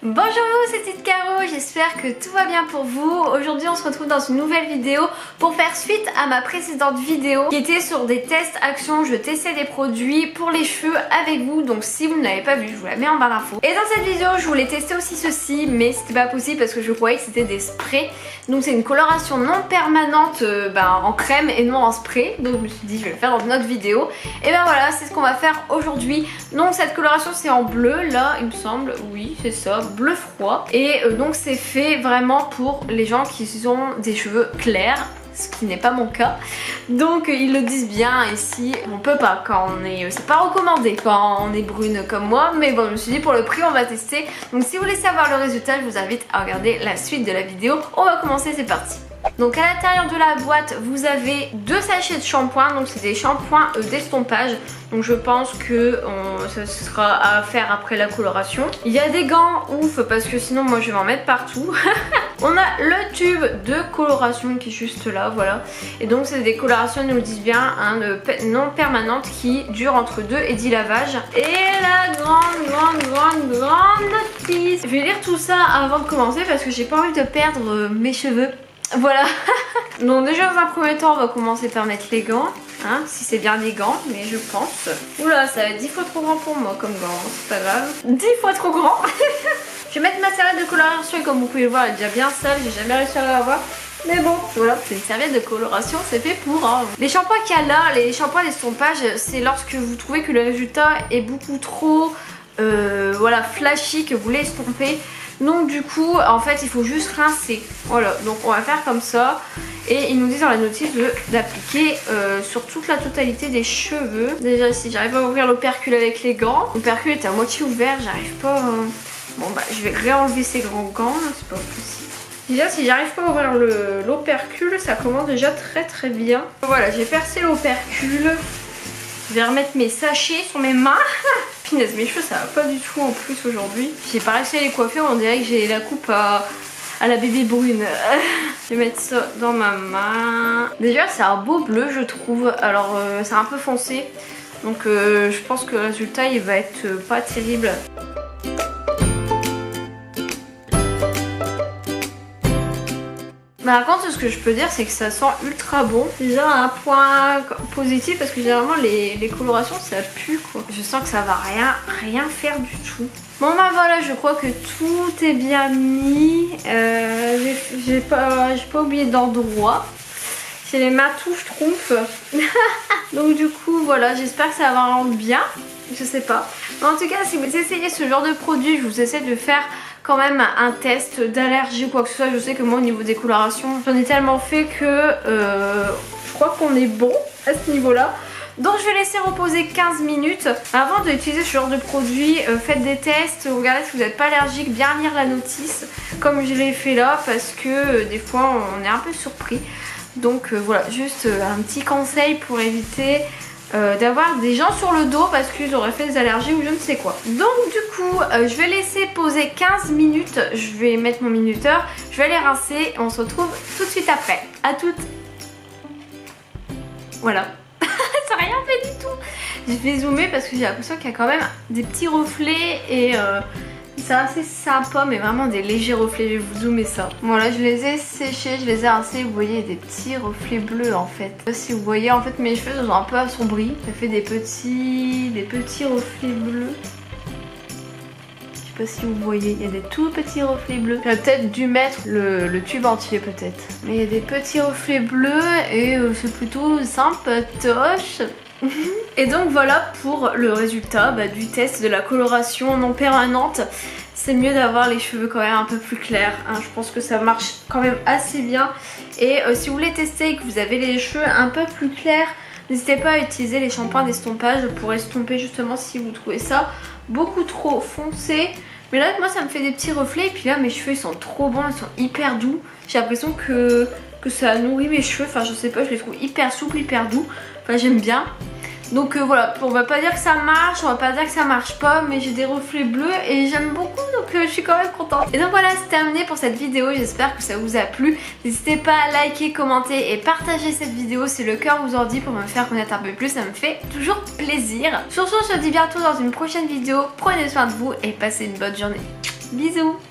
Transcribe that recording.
Bonjour vous, c'est Tite Caro, j'espère que tout va bien pour vous. Aujourd'hui on se retrouve dans une nouvelle vidéo pour faire suite à ma précédente vidéo qui était sur des tests actions. Je testais des produits pour les cheveux avec vous, donc si vous ne l'avez pas vu, je vous la mets en barre d'infos. Et dans cette vidéo je voulais tester aussi ceci, mais c'était pas possible parce que je croyais que c'était des sprays. Donc c'est une coloration non permanente en crème et non en spray. Donc je me suis dit je vais le faire dans une autre vidéo. Et ben voilà, c'est ce qu'on va faire aujourd'hui. Donc cette coloration c'est en bleu là il me semble, oui c'est ça, bleu froid. Et donc c'est fait vraiment pour les gens qui ont des cheveux clairs, ce qui n'est pas mon cas. Donc ils le disent bien ici, on peut pas quand on est, c'est pas recommandé quand on est brune comme moi, mais bon je me suis dit pour le prix on va tester. Donc si vous voulez savoir le résultat, je vous invite à regarder la suite de la vidéo. On va commencer, c'est parti. Donc à l'intérieur de la boîte vous avez 2 sachets de shampoing, donc c'est des shampoings d'estompage. Donc je pense que ça sera à faire après la coloration. Il y a des gants, ouf, parce que sinon moi je vais m'en mettre partout. On a le tube de coloration qui est juste là, voilà. Et donc c'est des colorations, ils nous le disent bien, hein, non permanentes qui durent entre 2 et 10 lavages. Et la grande notice. Je vais lire tout ça avant de commencer parce que j'ai pas envie de perdre mes cheveux. Voilà. Donc déjà dans un premier temps on va commencer par mettre les gants, hein, si c'est bien des gants, mais je pense. Oula, ça va être 10 fois trop grand pour moi comme gants, c'est pas grave. 10 fois trop grand. Je vais mettre ma serviette de coloration et comme vous pouvez le voir elle est déjà bien sale, j'ai jamais réussi à l'avoir. Mais bon, voilà, c'est une serviette de coloration, c'est fait pour. Hein. Les shampoings qu'il y a là, les shampoings d'estompage, c'est lorsque vous trouvez que le résultat est beaucoup trop voilà, flashy, que vous voulez estomper. Donc du coup en fait il faut juste rincer. Voilà, donc on va faire comme ça. Et ils nous disent dans la notice d'appliquer sur toute la totalité des cheveux. Déjà ici j'arrive à ouvrir l'opercule avec les gants. L'opercule est à moitié ouvert, j'arrive pas... Bon bah je vais réenlever ces grands gants, c'est pas possible. Déjà si j'arrive pas à ouvrir l'opercule, ça commence déjà très bien. Voilà, j'ai percé l'opercule. Je vais remettre mes sachets sur mes mains. Punaise, mes cheveux ça va pas du tout en plus aujourd'hui. J'ai pas réussi à les coiffer, on dirait que j'ai la coupe à la bébé brune. Je vais mettre ça dans ma main. Déjà c'est un beau bleu je trouve. Alors c'est un peu foncé. Donc je pense que le résultat il va être pas terrible. Par contre ce que je peux dire c'est que ça sent ultra bon. Déjà un point positif parce que généralement les colorations ça pue quoi. Je sens que ça va rien faire du tout. Bon bah voilà, je crois que tout est bien mis. J'ai pas oublié d'endroit. J'ai les mains tout schtroumpf. Donc du coup voilà, j'espère que ça va rendre bien. Je sais pas. Mais en tout cas si vous essayez ce genre de produit, je vous essaie de faire quand même un test d'allergie ou quoi que ce soit. Je sais que moi au niveau des colorations j'en ai tellement fait que je crois qu'on est bon à ce niveau là. Donc je vais laisser reposer 15 minutes. Avant d'utiliser ce genre de produit, faites des tests, regardez si vous n'êtes pas allergique, bien lire la notice comme je l'ai fait là parce que des fois on est un peu surpris. Donc voilà, juste un petit conseil pour éviter d'avoir des gens sur le dos parce qu'ils auraient fait des allergies ou je ne sais quoi. Donc du coup je vais laisser poser 15 minutes, je vais mettre mon minuteur, je vais les rincer et on se retrouve tout de suite après. A toutes. Voilà. Ça n'a rien fait du tout. Je vais zoomer parce que j'ai l'impression qu'il y a quand même des petits reflets et c'est assez sympa, mais vraiment des légers reflets. Je vais vous zoomer ça. Voilà, je les ai séchés, je les ai rincés. Vous voyez des petits reflets bleus en fait. Je sais pas si vous voyez, en fait mes cheveux sont un peu assombris. Ça fait des petits reflets bleus. Je sais pas si vous voyez, il y a des tout petits reflets bleus. J'aurais peut-être dû mettre le tube entier peut-être. Mais il y a des petits reflets bleus et c'est plutôt sympatoche. Et donc voilà pour le résultat du test de la coloration non permanente. C'est mieux d'avoir les cheveux quand même un peu plus clairs, hein. Je pense que ça marche quand même assez bien. Et si vous voulez tester et que vous avez les cheveux un peu plus clairs, n'hésitez pas à utiliser les shampoings d'estompage pour estomper justement si vous trouvez ça beaucoup trop foncé. Mais là moi ça me fait des petits reflets et puis là mes cheveux ils sont trop bons, ils sont hyper doux. J'ai l'impression que ça nourrit mes cheveux, enfin je sais pas, je les trouve hyper souples, hyper doux. Enfin j'aime bien. Donc voilà, on va pas dire que ça marche, on va pas dire que ça marche pas, mais j'ai des reflets bleus et j'aime beaucoup, donc je suis quand même contente. Et donc voilà, c'est terminé pour cette vidéo, j'espère que ça vous a plu. N'hésitez pas à liker, commenter et partager cette vidéo si le cœur vous en dit pour me faire connaître un peu plus, ça me fait toujours plaisir. Sur ce, on se dit bientôt dans une prochaine vidéo, prenez soin de vous et passez une bonne journée. Bisous.